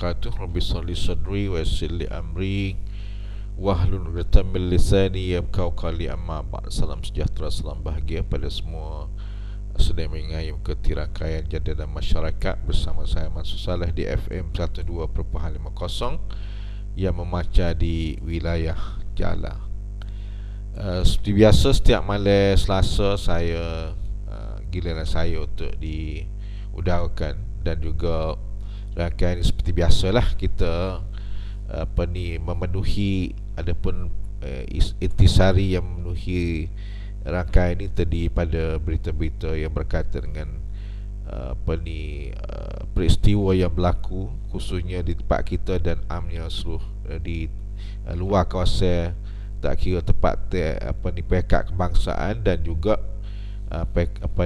wabarakatuh. Rabbi sholli sadri wa yassir li amri wahlul 'uqdatam min lisani yafqahu qawli, amma ba'd. Salam sejahtera, salam bahagia pada semua sedang mengayuh ke tirakaian jadah dan masyarakat bersama saya Mansur Saleh di FM 102.50 yang memancar di wilayah Jala. Seperti biasa, setiap malam Selasa saya giliran saya untuk diudarakan, dan juga rangkaian ini seperti biasalah kita memenuhi adapun intisari yang memenuhi rangkaian ini terdiri pada berita-berita yang berkaitan dengan peristiwa yang berlaku khususnya di tempat kita dan amnya seluruh di luar kawasan, tak kira tempat pekat kebangsaan dan juga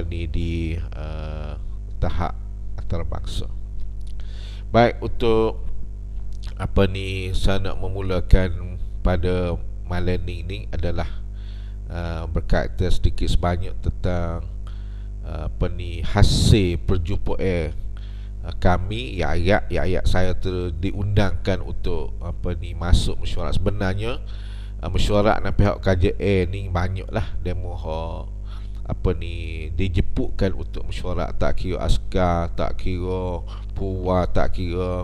di tahap antarabangsa. Baik, untuk saya nak memulakan pada malam ini adalah berkaitan sedikit sebanyak tentang hasil perjumpaan kami ayat saya diundangkan untuk masuk mesyuarat. Sebenarnya mesyuarat dengan pihak KJA ni banyaklah demo dijemputkan untuk mesyuarat, tak kira askar, tak kira puwa, tak kira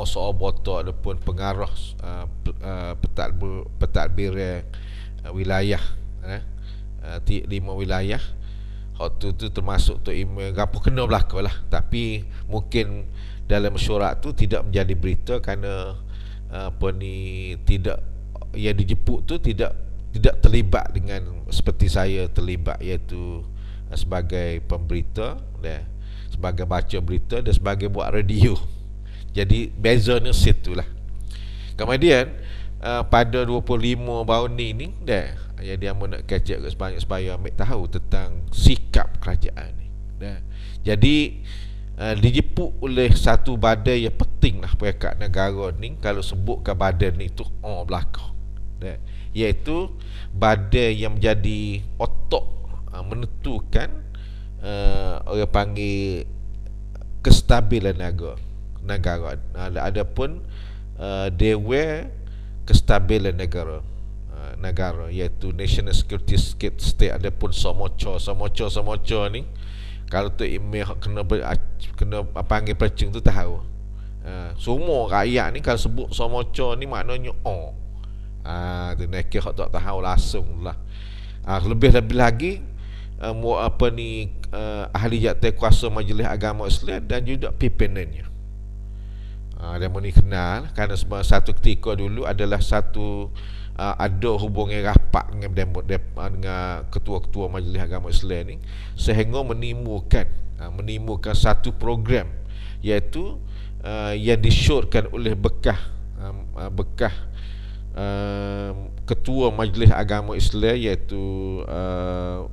soal botol ataupun pengarah pentadbir wilayah 5 wilayah. Waktu tu termasuk Tok Imam gapo kena berlaku lah. Tapi mungkin dalam mesyuarat tu tidak menjadi berita kerana tidak, yang dijemput tu tidak terlibat dengan seperti saya terlibat, iaitu sebagai pemberita dan sebagai baca berita dan sebagai buat radio. Jadi bezanya situlah. Kemudian pada 25 tahun ni dah, yang dia nak catch up sebanyak supaya ambil tahu tentang sikap kerajaan ni. Jadi dijemput oleh satu badan yang penting lah peringkat negara ni. Kalau sebutkan badan ni tu belakang, iaitu badan yang menjadi otok menentukan orang panggil kestabilan negara. Adapun Dewan Kestabilan Negara, iaitu National Security State. Adapun Somoco ni, kalau tu email kena panggil percing tu tahu. Semua rakyat ni kalau sebut Somoco ni maknanya tu nak kira tak tahu langsung lah. Lebih-lebih lagi ahli jawatankuasa Majlis Agama Islam dan juga pimpinannya. Demo ni kenal kerana satu ketika dulu adalah ada hubungan rapat dengan ketua-ketua Majlis Agama Islam ni, sehingga menimbulkan satu program, iaitu yang disyorkan oleh bekas ketua Majlis Agama Islam, iaitu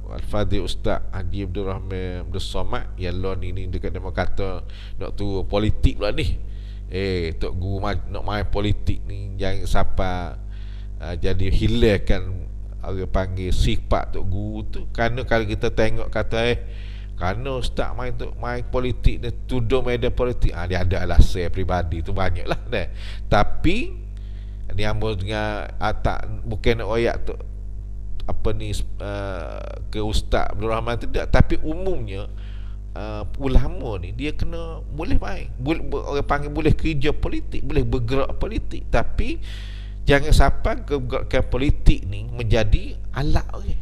Al-Fadhil Ustaz Haji Abdul Rahman Abdul Somad, yang lon ini dekat demo kata nak turun politik pula ni. Tok Guru nak main politik ni, jangan siapa jadi hilangkan orang panggil sifat Tok Guru tu. Kerana kalau kita tengok kata kerana Ustaz main politik ni, tuduh media politik, dia ada alasan peribadi tu banyaklah dah. Tapi dia dengan bukan nak royak tu ke Ustaz Abdul Rahman tidak, tapi umumnya ulama ni dia kena boleh main, orang panggil boleh kerja politik, boleh bergerak politik, tapi jangan sampai kegerakkan politik ni menjadi alat orang.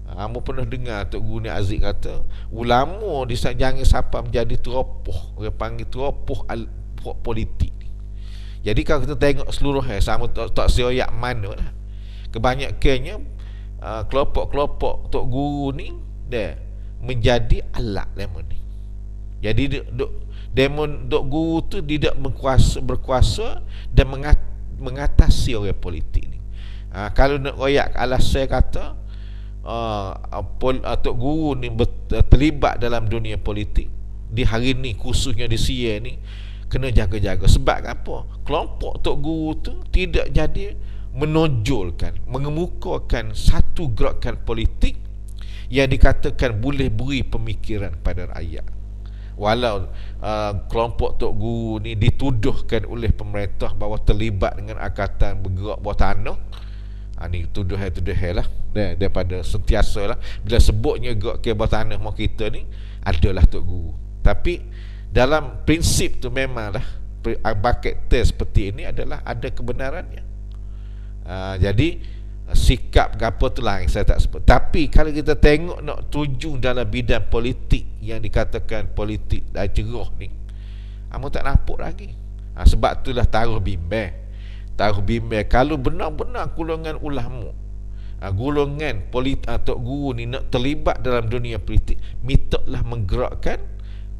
Kamu pernah dengar Tok Guru Aziz kata ulama jangan sampai menjadi teropoh, orang panggil teropoh politik ni. Jadi kalau kita tengok seluruhnya sama tak sioyak mana lah, kebanyakannya kelompok-kelompok Tok Guru ni menjadi alat demo ni. Jadi demo Tok Guru tu tidak berkuasa dan mengatasi orang politik ni. Kalau nak royak alasan kata Tok Guru ni terlibat dalam dunia politik di hari ni, khususnya di Sia ni, kena jaga-jaga. Sebab apa? Kelompok Tok Guru tu tidak jadi menonjolkan, mengemukakan satu gerakan politik yang dikatakan boleh beri pemikiran pada rakyat. Walau kelompok Tok Guru ni dituduhkan oleh pemerintah bahawa terlibat dengan angkatan bergerak bawah tanah, ni tuduhan lah daripada sentiasa lah bila sebutnya gerak ke bawah tanah mau kita ni adalah Tok Guru. Tapi dalam prinsip tu memanglah bucket test seperti ini adalah ada kebenarannya. Jadi sikap apa tu lain saya tak sebut. Tapi kalau kita tengok nak tuju dalam bidang politik yang dikatakan politik dah cerah ni, amu tak nampak lagi. Sebab itulah taruh bimbang kalau benar-benar golongan ulama, golongan politik Tok Guru ni nak terlibat dalam dunia politik, mintalah menggerakkan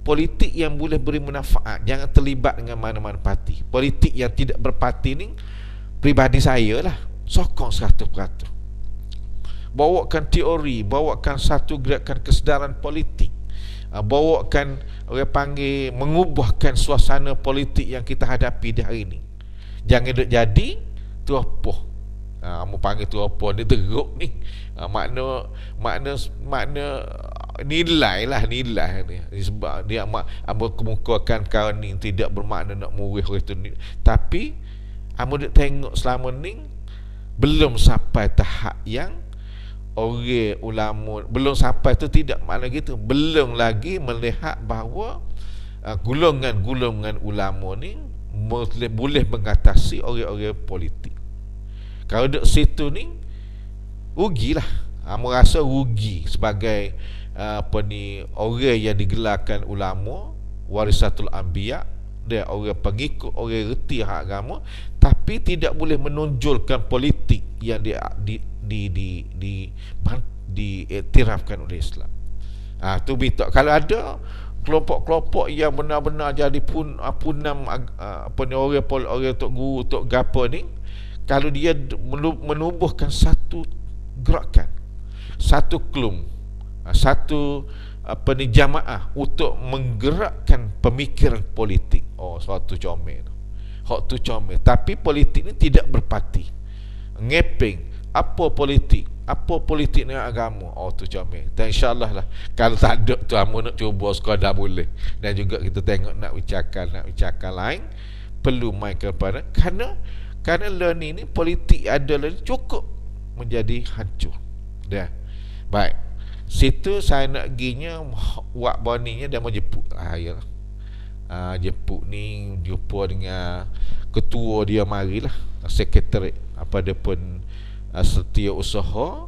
politik yang boleh beri manfaat. Jangan terlibat dengan mana-mana parti. Politik yang tidak berparti ni, pribadi saya lah sokong 100%. Bawakan teori, bawakan satu gerakan kesedaran politik, bawakan orang panggil mengubahkan suasana politik yang kita hadapi di hari ini. Jangan duk jadi tu apa. Kamu panggil tu apa, dia teruk ni. Makna nilai ni. Sebab dia kemukakan kau ni tidak bermakna nak murih orang tu ni. Tapi kamu duk tengok selama ni belum sampai tahap yang orang ulama, belum sampai tu tidak makna gitu, belum lagi melihat bahawa golongan-golongan ulama ni boleh mengatasi orang-orang politik. Kalau duduk situ ni rugilah. Merasa rugi sebagai orang yang digelarkan ulama warisatul anbiya, dia orang pengikut, orang reti hak agama, tapi tidak boleh menonjolkan politik yang diiktirafkan oleh Islam. Tu bitak. Kalau ada kelompok-kelompok yang benar-benar jadi punam orang Tok Guru, Tok Gapa ni, kalau dia menubuhkan satu gerakan, satu klum, satu jamaah untuk menggerakkan pemikiran politik, suatu comel. Hak tu comel. Tapi politik ni tidak berparti. Ngeping apa politik dengan agama, tu comel. Dan insyaAllah lah, kalau tak ada tu amu nak cuba sekadar boleh. Dan juga kita tengok nak ucapan lain perlu main kepada, kerana learning ni politik adalah cukup menjadi hancur. Dah. Baik. Situ saya nak ginya wak boninya dia mau jemput. Yalah. Jemput ni jumpa dengan ketua dia, marilah sekretariat apa dia pun Setiausaha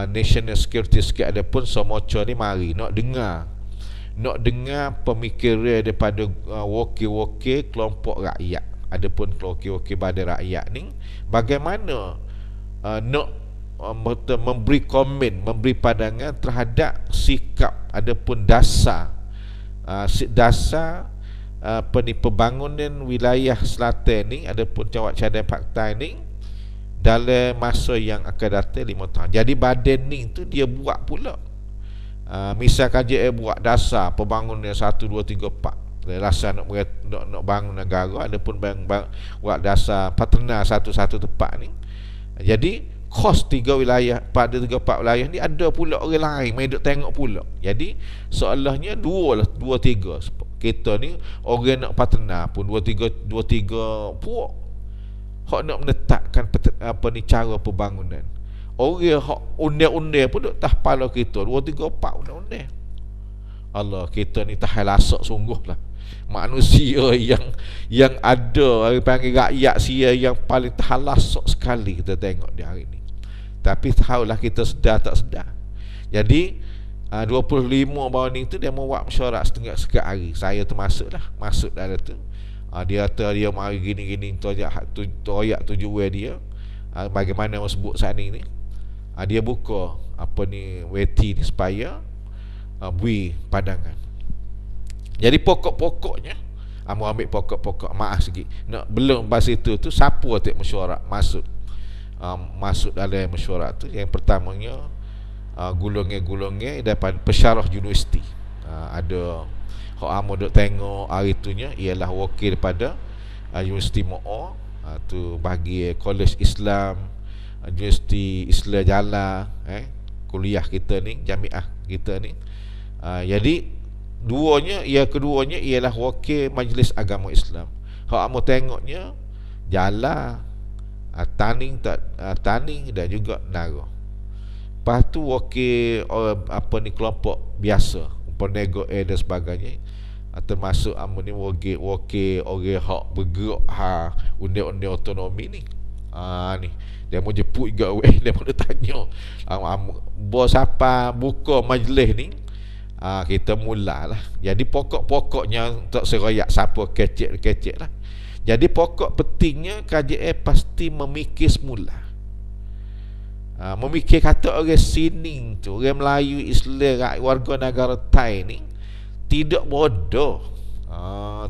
National Security sikit ada pun Somocha ni mari nak dengar pemikiran daripada wakil-wakil kelompok rakyat, ada pun wakil-wakil badan rakyat ni bagaimana nak memberi komen, memberi pandangan terhadap sikap adapun dasar pembangunan wilayah selatan ni adapun Cawak Cadang Paktai ni dalam masa yang akan datang 5 tahun. Jadi badan ni tu dia buat pula misalkan dia buat dasar pembangunan 1, 2, 3, 4 rasa nak bangun negara, adapun buat dasar paternal satu-satu tempat ni. Jadi kos 3 wilayah, pada 3-4 wilayah ni ada pula orang lain main duk tengok pula. Jadi seolahnya 2-3 kita ni orang nak paternal pun 2-3 puak hak nak menetapkan cara pembangunan. Orang hak undang-undang pun duk tah kepala kita 2-3-4 undang-undang. Allah, kita ni tahan lasak sungguh lah. Manusia yang ada orang panggil rakyat sia yang paling tahan lasak sekali kita tengok di hari ni. Tapi tahulah kita sedar tak sedar. Jadi 25 bawah ni tu dia mau buat mesyuarat setengah hari. Saya termasuk lah, masuk dalam tu. Dia kata dia mari gini-gini tu ayat tujuan dia. Bagaimana mau sebut saat ni. Dia buka weti ni supaya beri pandangan. Jadi pokok-pokoknya amu ambil pokok-pokok maaf sikit. Belum bahas itu tu siapa tak mesyuarat masuk dalam mesyuarat tu. Yang pertamanya golongan-golongan daripada pesyarah universiti. Ada hak amu duk tengok hari itunya ialah wakil daripada Universiti Mo'o, tu bagi Kolej Islam, Universiti Islam Jala, kuliah kita ni, jamiah kita ni. Jadi Keduanya ialah wakil Majlis Agama Islam. Hak amo tengoknya Jala, Taning dan juga Nara. Lepas tu wakil kelompok biasa, penego dan sebagainya. Termasuk ni wakil orang hak bergerak undang-undang otonomi ni. Ni dia mau jemput juga dia mau tanya bos apa buka majlis ni. Kita mulalah. Jadi pokok-pokoknya tak seroyak siapa kecek lah. Jadi pokok pentingnya KJL pasti memikir semula. Memikir kata orang sini tu, orang Melayu, Islam, warga negara Thai ni tidak bodoh.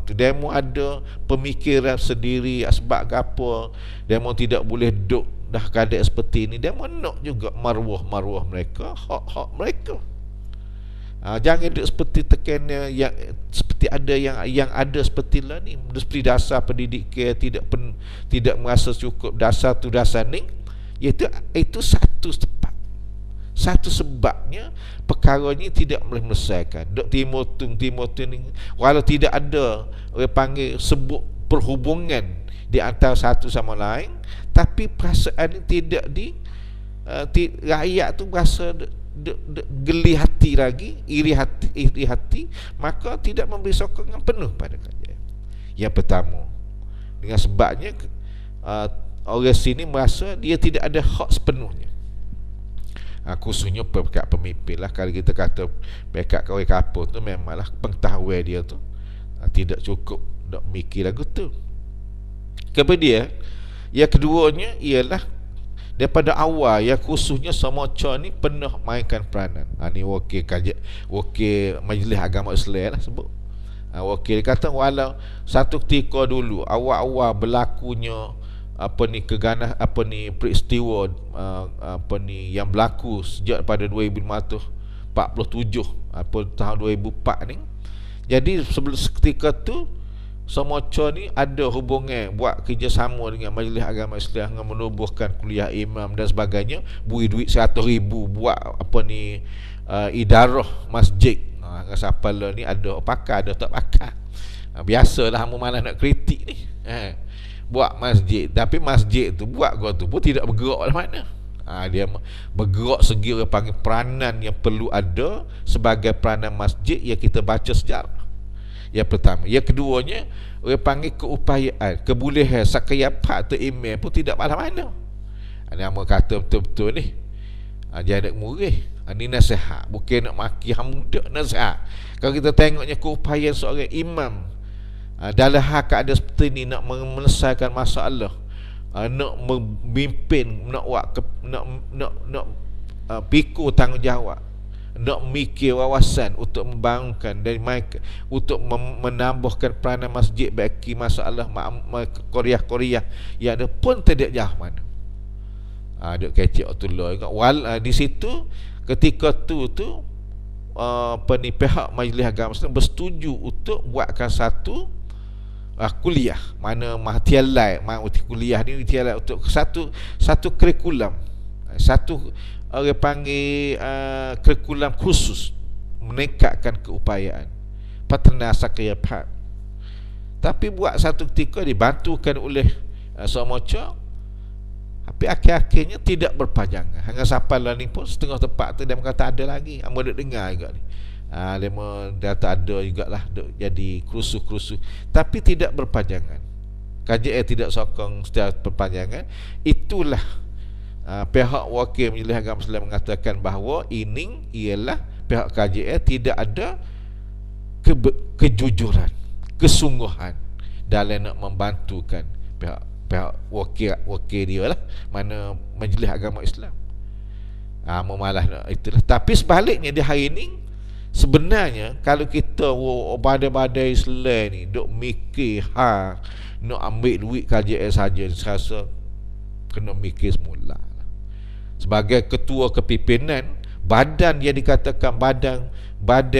Tu demo ada pemikiran sendiri sebab apa demo tidak boleh duduk dah keadaan seperti ni. Demo nak juga maruah mereka, hak mereka. Jangan duduk seperti tekannya yang seperti ada yang ada seperti lah ni, seperti dasar pendidikan tidak merasa cukup dasar ni, iaitu satu sebabnya perkara ni tidak boleh menyelesaikan. Dok timur ni walau tidak ada orang panggil sebut perhubungan di antara satu sama lain, tapi perasaan ni tidak rakyat tu berasa geli hati lagi, iri hati, maka tidak memberi sokongan penuh pada KJL. Yang pertama, dengan sebabnya orang sini merasa dia tidak ada hak sepenuhnya. Khususnya pihak pemimpin lah. Kalau kita kata pihak kawan kapur tu memanglah pengetahuan dia tu tidak cukup nak mikir lagu tu. Kemudian yang keduanya ialah daripada awal yang khususnya Samoca ni pernah mainkan peranan. Ni wakil Majlis Agama Islam lah sebut. Wakil kata walau satu ketika dulu awal-awal berlakunya peristiwa yang berlaku sejak pada 2047 tahun 2004 ni. Jadi sebelum ketika tu Samoca ni ada hubungan buat kerjasama dengan Majlis Agama Islam dengan menubuhkan kuliah imam dan sebagainya, beri duit 100,000 buat idarah masjid. Dengan siapa lah ni ada pakar ada tak pakar. Biasalah hangmu malas nak kritik ni. Buat masjid, tapi masjid tu buat kau tu pun tidak bergerak lah mana. Dia bergerak segi orang panggil peranan yang perlu ada sebagai peranan masjid yang kita baca sejarah. Yang pertama. Yang keduanya, orang panggil keupayaan, kebolehan, sakayapa atau email pun tidak mana-mana. Ini yang kata betul-betul ni. Jangan nak murih. Ini nasihat, bukan nak maki hang muda, nasihat. Kalau kita tengoknya keupayaan seorang imam dalam hal keadaan seperti ni, nak menyelesaikan masalah, nak memimpin, nak pikul tanggungjawab, nak mikir wawasan untuk membangunkan dan untuk menambahkan peranan masjid bagi masalah Korea yang ada pun tidak jauh mana. Duk kecik Abdullah di situ ketika tu pihak Majlis Agama Islam bersetuju untuk buatkan satu kuliah, mana mahtialai kuliah ni mahtialai untuk satu kurikulum, satu orang panggil kurikulum khusus meningkatkan keupayaan patna sakayapa. Tapi buat satu ketika dibantukan oleh Samoca, tapi akhir-akhirnya tidak berpanjangan. Hanya sampai lah ni pun setengah tempat tu dia kata ada lagi, amo dak dengar juga ni. Dia tak ada jugalah jadi kerusuh-kerusuh, tapi tidak berpanjangan. KJL tidak sokong secara berpanjangan. Itulah pihak wakil Majlis Agama Islam mengatakan bahawa ini ialah pihak KJL tidak ada kejujuran, kesungguhan dalam nak membantukan pihak wakil dia lah, mana Majlis Agama Islam. Memalah itulah. Tapi sebaliknya di hari ini sebenarnya kalau kita badai-badai Islam ni duk mikir nak ambil duit KJL saja, saya rasa kena mikir semula. Sebagai ketua kepimpinan badan yang dikatakan badan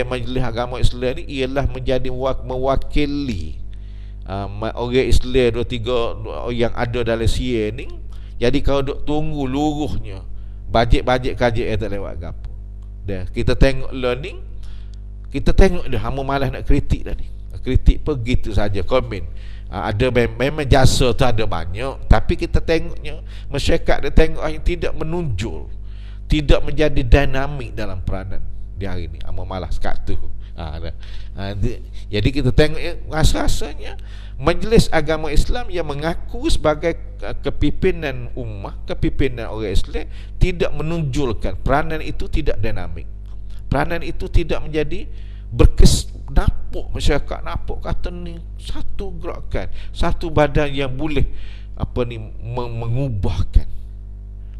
Majlis Agama Islam ni ialah menjadi mewakili orang Islam 2-3 yang ada dalam SIA ni. Jadi kalau duk tunggu luruhnya bajet KJL tak lewat gapo. Dan kita tengok learning Kita tengok dia, hamba malas nak kritik dah ni. Kritik begitu saja, komen. Ada memang jasa tu ada banyak, tapi kita tengoknya masyarakat dia tengok yang tidak menonjol, tidak menjadi dinamik dalam peranan di hari ni. Hamba malas kat tu. Jadi kita tengok rasa-rasanya Majlis Agama Islam yang mengaku sebagai kepimpinan ummah, kepimpinan orang Islam, tidak menonjolkan peranan itu, tidak dinamik. Peranan itu tidak menjadi napuk masyarakat, napuk kata ni satu gerakan, satu badan yang boleh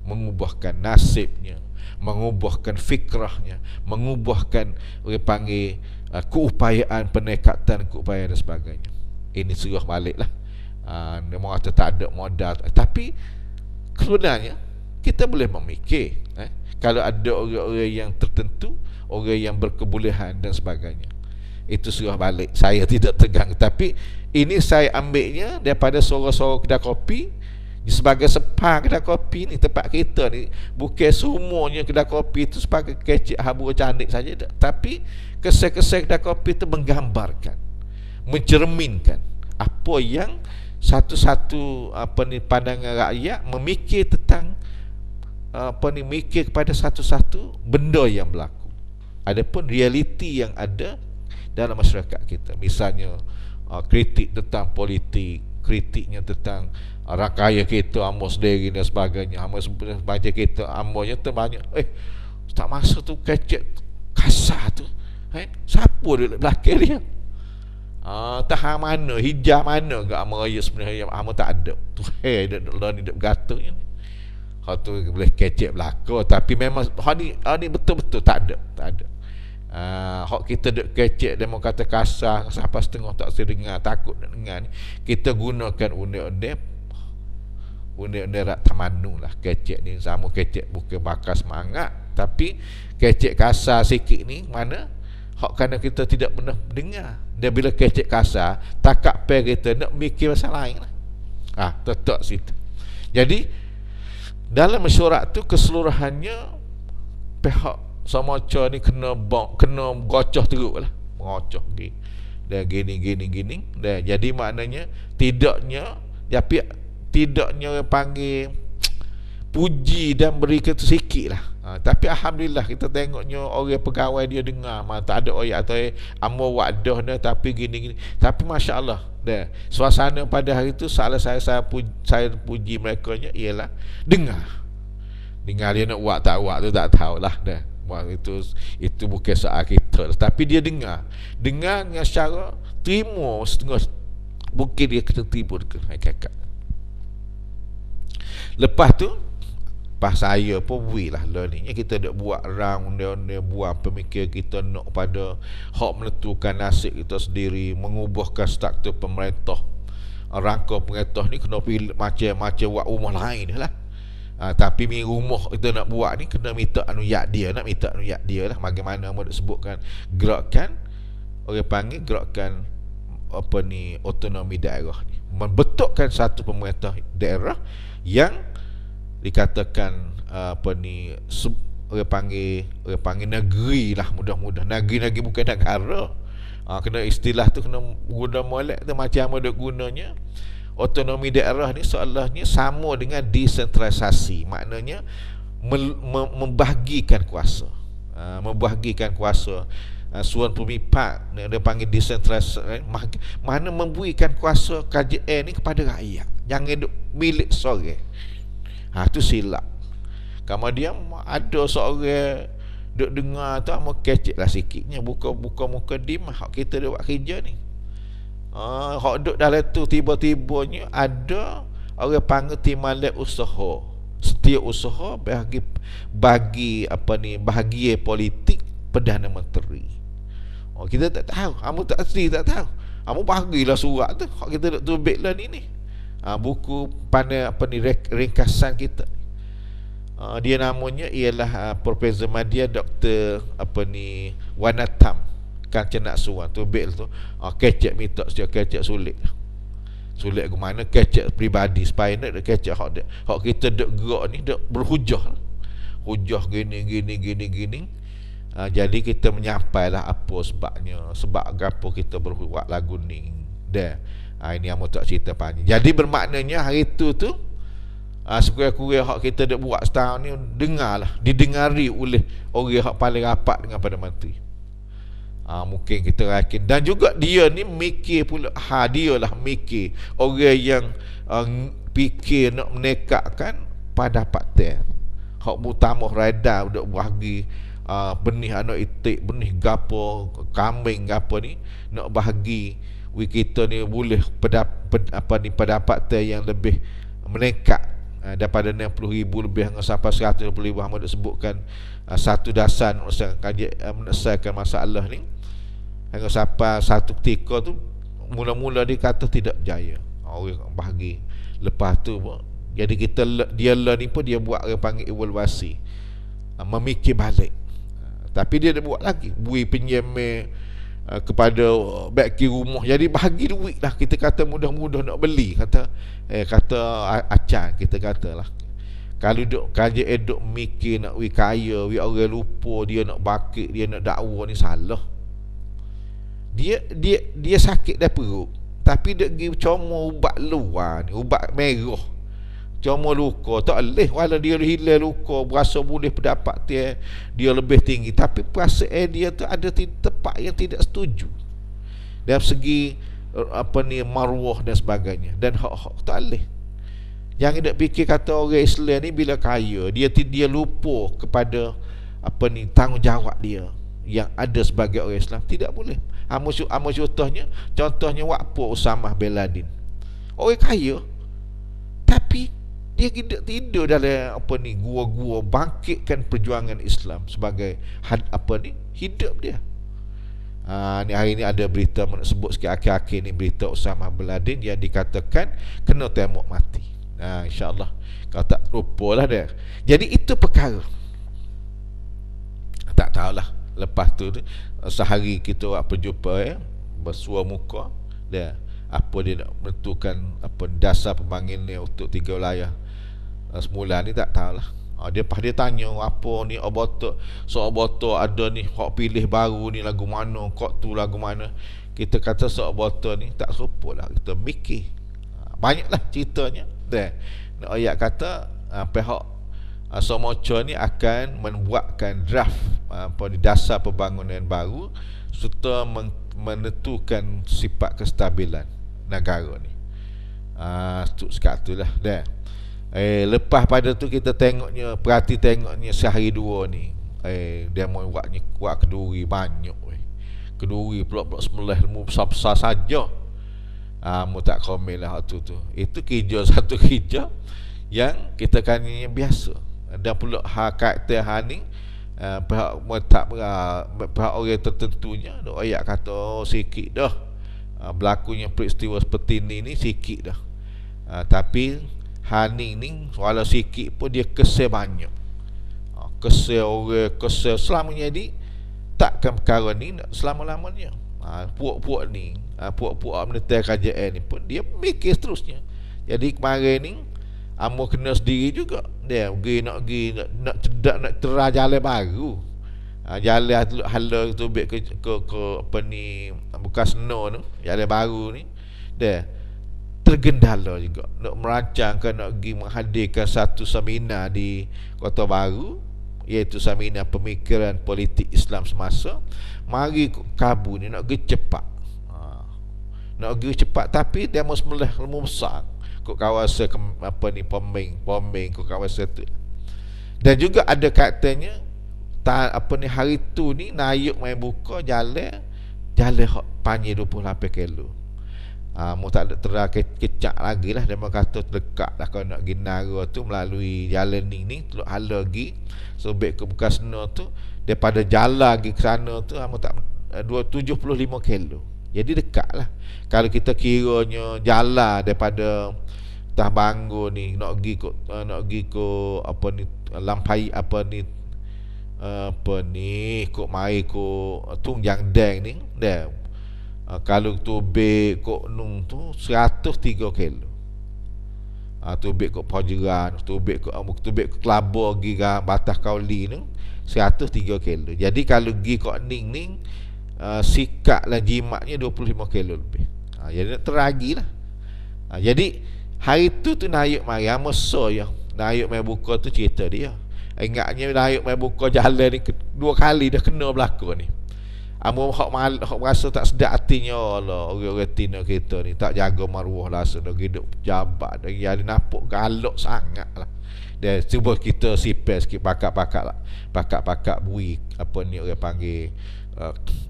mengubahkan nasibnya, mengubahkan fikrahnya, mengubahkan orang panggil keupayaan pendekatan, keupayaan dan sebagainya. Ini suruh baliklah. Dia mengata tak ada modal, tapi sebenarnya kita boleh memikir kalau ada orang-orang yang tertentu, orang yang berkebolehan dan sebagainya, itu suruh balik. Saya tidak tegang, tapi ini saya ambilnya daripada suara-suara kedai kopi. Sebagai sepang kedai kopi ni, tempat kita ni bukan semuanya kedai kopi itu sebagai kecik habur cantik saja, tapi kesel-kesel kedai kopi itu menggambarkan, mencerminkan apa yang satu-satu pandangan rakyat memikir tentang mikir kepada satu-satu benda yang berlaku. Adapun realiti yang ada dalam masyarakat kita, misalnya kritik tentang politik, kritiknya tentang rakaya kita, ambo sendiri dan sebagainya, ambo baca kita, ambonya tu banyak. Tak masa tu kecek kasar tu, siapa dia belakang dia? Tahan mana, hijau mana ke ambo raya sebenarnya, ambo tak ada tu. Dia ni dia bergatanya ni. Hal tu boleh kecek belakang, tapi memang hal ni betul-betul tak ada. Hak kita duk kecek, dia mau kata kasar, sampai setengah tak saya dengar, takut nak dengar ni, kita gunakan unik-unik rak tamanu lah. Kecek ni sama kecek bukan bakar semangat, tapi kecek kasar sikit ni mana hak kerana kita tidak pernah dengar. Dia bila kecek kasar, takak pair kita nak mikir pasal lain lah. Tetap situ. Jadi dalam mesyuarat tu keseluruhannya pihak sama macam ni kena gocoh teruk lah, mengocoh dan gini. Dan jadi maknanya tidaknya panggil puji dan beri kita sikit lah. Tapi alhamdulillah kita tengoknya orang pegawai dia dengar, tak ada oyak atau ambo wadah dah, tapi gini. Tapi masya-Allah dah suasana pada hari tu salah saya puji mereka nya ialah dengar dia nak buat tak buat tu tak tahulah dah. Itu bukan soal kita, tapi dia dengar dengan secara terima setengah, mungkin dia kena tipu kakak. Lepas tu pas saya pun lah learningnya, kita nak buat round dia buat pemikir kita nak pada hak menentukan nasib kita sendiri, mengubahkan struktur pemerintah. Rangka pemerintah ni kena pilih macam-macam buat rumah lain lah. Tapi rumah kita nak buat ni kena minta anuyak dia lah. Bagaimana mau disebutkan gerakan, orang panggil gerakan otonomi daerah ni, membentukkan satu pemerintah daerah yang dikatakan orang panggil negeri lah, mudah-mudah negeri bukan negara. Kena istilah tu kena guna molek tu macam ada gunanya. Otonomi daerah ni seolahnya sama dengan desentralisasi, maknanya membahagikan kuasa. Suan pemipak dia panggil desentralisasi, mana memberikan kuasa KJN ni kepada rakyat, jangan duk milik seorang. Tu silap. Kemudian ada seorang duk dengar tu, mau kecek lah sikitnya, buka muka dim hak kita dia buat kerja ni. Hak duk dalam tu tiba-tibanya ada orang panggil timbalan usaha, setiap usaha bagi bahagia politik Perdana Menteri. Kita tak tahu, kamu tak tahu, kamu bagilah surat tu hak kita duk tubik lah ni. Buku ringkasan kita. Dia namanya ialah Profesor Madya Dr. Wanatam kan cenak suan tu bel tu. Kecek minta setiap kecek sulit ke mana, kecek pribadi supaya nak kecek hak kita duk gerak ni duk berhujah gini. Jadi kita menyampailah apa sebabnya, sebab gapo kita berbuat lagu ni. Dah. Ini yang tak cerita panjang. Jadi bermaknanya hari tu sekurang-kurang hak kita dak buat setahun ni dengarlah, didengari oleh orang hak paling rapat dengan Perdana Menteri. Mungkin kita yakin. Dan juga dia ni mikir pula, dia lah mikir orang yang fikir nak menekakkan pendapat ter. Hak mutamah reda dak bahagi benih anak itik, benih gapo, kambing gapo ni nak bahagi kita ni boleh pendapat ter yang lebih menekak daripada 60,000 lebih hingga sampai 120,000. Ahmad sebutkan satu dasar menyelesaikan masalah ni hingga sampai satu ketika tu mula-mula dia kata tidak berjaya, orang bahagi. Lepas tu jadi dia ni pun dia buat orang panggil evaluasi, memikir balik. Tapi dia dah buat lagi, bui pinjam kepada baki rumah, jadi bahagi duit lah. Kita kata mudah-mudah nak beli, kata acan, kita katalah. Kalau duk kaji duk mikir nak kaya, orang lupa dia nak bakit, dia nak dakwa ni salah. Dia sakit dah perut, tapi dia pergi cuma ubat luar ni, ubat merah, cuma luka tak boleh. Walau dia hilang luka, berasa boleh pendapat dia lebih tinggi, tapi perasaan dia tu ada tempat yang tidak setuju dari segi maruah dan sebagainya, dan hak-hak tak boleh. Yang tidak fikir kata orang Islam ni bila kaya dia lupa kepada tanggungjawab dia yang ada sebagai orang Islam. Tidak boleh. Contohnya waktu Usamah bin Laden, orang kaya tapi dia tidur dalam gua-gua bangkitkan perjuangan Islam sebagai hidup dia. Ni hari ni ada berita nak sebut sikit akhir-akhir ni, berita Usamah bin Laden yang dikatakan kena tembak mati. InsyaAllah kalau tak lupalah dia. Jadi itu perkara tak tahulah. Lepas tu sehari kita buat perjumpa bersua muka dia, apa dia nak menentukan dasar pembangunan ni untuk 3 wilayah. Semula ni tak tahulah. Dia tanya apa ni soal botol ada ni hak pilih baru ni lagu mana, kok tu lagu mana. Kita kata soal botol ni tak serupa lah, kita mikir. Banyaklah ceritanya. Nak ayat kata pihak Somoco ni akan membuatkan draft dasar pembangunan baru serta menentukan sifat kestabilan negara ni. Sekat tu lah. Lepas pada tu kita tengoknya sehari dua ni dia mau buat keduri banyak keduri pula sebelah ilmu besar-besar saja. Mu tak komen lah tu. Itu satu kerja yang kita kan biasa. Dan pula karakter ni pihak orang tertentunya dok ayat kata sikit dah berlakunya peristiwa seperti ni sikit dah. Tapi Hani ni walau sikit pun dia kesal banyak. Kesal orang, kesal selamanya. Jadi takkan perkara ni selama-lamanya. Puak-puak ni, puak-puak menetai kerajaan ni pun dia mikir seterusnya. Jadi kemarin ni Amo kena sendiri juga. Dia nak terah jalan baru. Jalan hala tu ke bekas no tu, jalan baru ni. Dia tergendala juga. Nak merancangkan, nak pergi menghadirkan satu seminar di Kota Baru, iaitu seminar pemikiran politik Islam semasa. Mari kabu ni nak pergi cepat. Nak pergi cepat tapi dia mesti melah ilmu besar kok kawasan Pombeng kok kawasan tu. Dan juga ada katanya hari tu ni Nayuk main buka jalan hak panjang 28 kilo. Mu tak ada terang kecak lagi lah. Dia kata dekat lah kalau nak pergi Nara tu melalui jalan ni teluk hala lagi sobek ke bekas no tu, daripada jalan lagi ke sana tu tak 75 kilo. Jadi dekat lah. Kalau kita kiranya jalan daripada Bangor ni nak pergi ko Lampai kok mai ko Tungjang Deng ni dah. Kalau tu kok nung tu 103 kilo. tubik kok pojeran, tubik kok kelabur gi ga batas kauli ni 103 kilo. Jadi kalau gi kok ning sikat dan jimatnya 25 kilo lebih. Jadi teragilah. Jadi hari tu Nayuk mari amoso ya. Nayuk mai buka tu cerita dia. Ingatnya Nayuk mai buka jalan ni 2 kali dah kena berlaku ni. Amu hok rasa tak sedap hatinya, Allah, orang-orang Tino kita ni tak jaga maruah langsung dah hidup jabat dah jadi napuk galak sangatlah. Dia cuba kita sipes sikit pakak bui apa ni orang panggil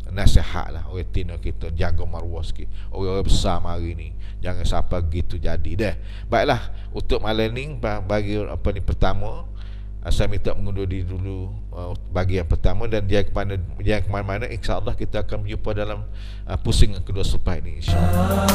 nasihat lah orang Tino kita jaga maruah sikit. Orang-orang besar mari ni jangan siapa gitu jadi dah. Baiklah untuk malam ni bagi apa ni pertama saya minta mengundur diri dulu bagi yang pertama dan dia kemana-mana insya-Allah kita akan berjumpa dalam pusingan kedua selepas ini insya-Allah.